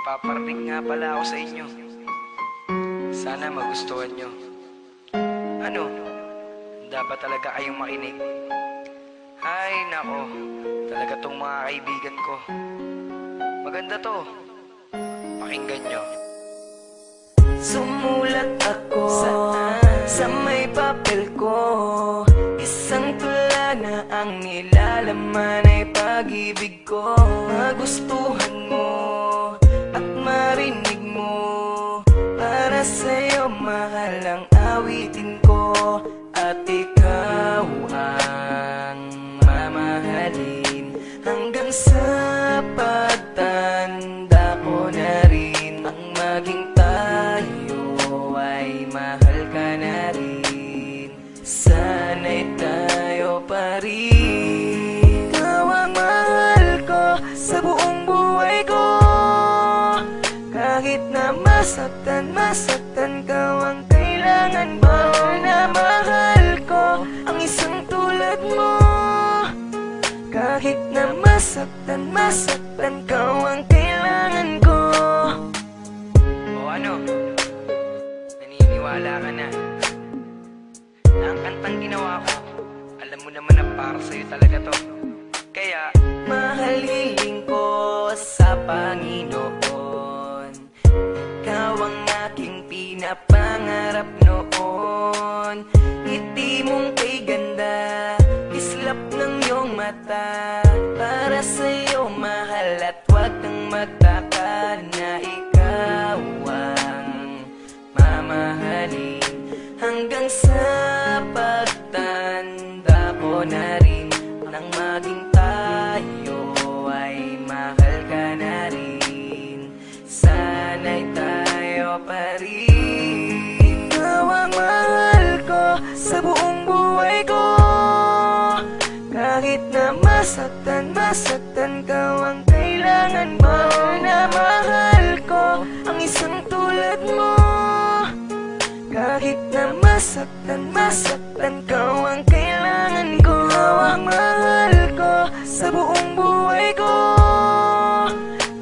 Paparinig nga pala ako sa inyo. Sana magustuhan nyo. Ano? Dapat talaga kayong makinig. Ay, nako. Talaga tong mga kaibigan ko. Maganda to. Pakinggan nyo. Sumulat ako sa may papel ko. Isang tula na ang nilalaman ay pag-ibig ko. Magustuhan mo at marinig mo. Para sa'yo mahal ang awitin ko. At ikaw ang mamahalin hanggang sa pagtanda ko na rin. Ang maging tayo ay mahal ka na rin. Sana'y tayo pa rin. Ikaw ang mahal ko sa buong buhay ko. Kahit na masaktan ka, ang kailangan ko na mahal ko ang isang tulad mo. Kahit na masaktan ka, ang kailangan ko. O ano? Naniniwala ka na na ang kantang ginawa ko, alam mo naman na para sa'yo talaga to. Kaya mahal hiling ko sa Panginoon. Ikaw ang aking pinapangarap noon. Ngiti mong kay ganda, islap ng iyong mata. Para sa'yo mahal at huwag kang magtaka na ikaw ang mamahalin hanggang sa pagtanda ko na rin. Nang maging tayo ay mahal ka na rin. Sana'y tayo pa rin. Ikaw ang mahal ko sa buong buhay ko. Kahit na masaktan ka, ang kailangan ko na mahal ko ang isang tulad mo. Kahit na masaktan ka, ang kailangan ko. Ikaw ang mahal ko sa buong buhay ko.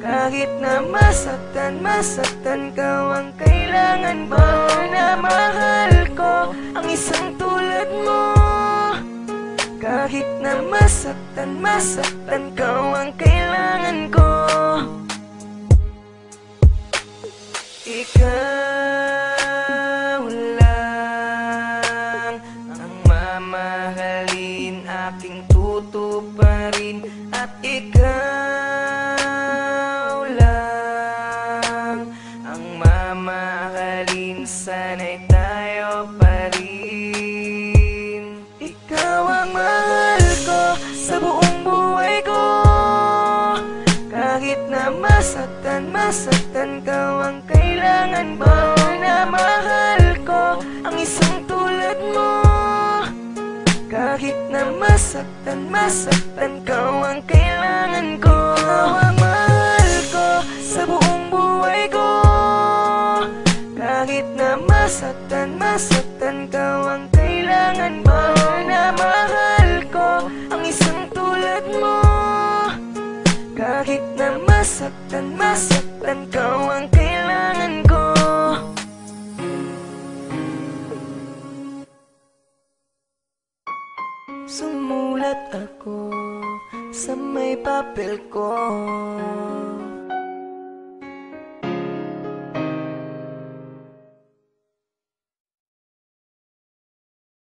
Kahit na masaktan ka, ang kailangan ko na mahal ko ang isang tulad mo. Kahit na masaktan ka, ang kailangan ko. Ikaw lang ang mamahalin, aking tutuparin. At ikaw lang ang mamahalin, sana'y tayo pa rin. Ikaw ang mahal ko sa buong buhay ko. Kahit na masaktan ka, ang kailangan ko na mahal ko ang isang tulad mo. Kahit na masaktan ka, ang kailangan ko. Ikaw ang mahal ko sa buong buhay ko. Kahit na masaktan ka, ang kailangan ko na mahal ko ang isang tulad mo. Kahit na masaktan ka, ang kailangan ko. Sumulat ako sa may papel ko.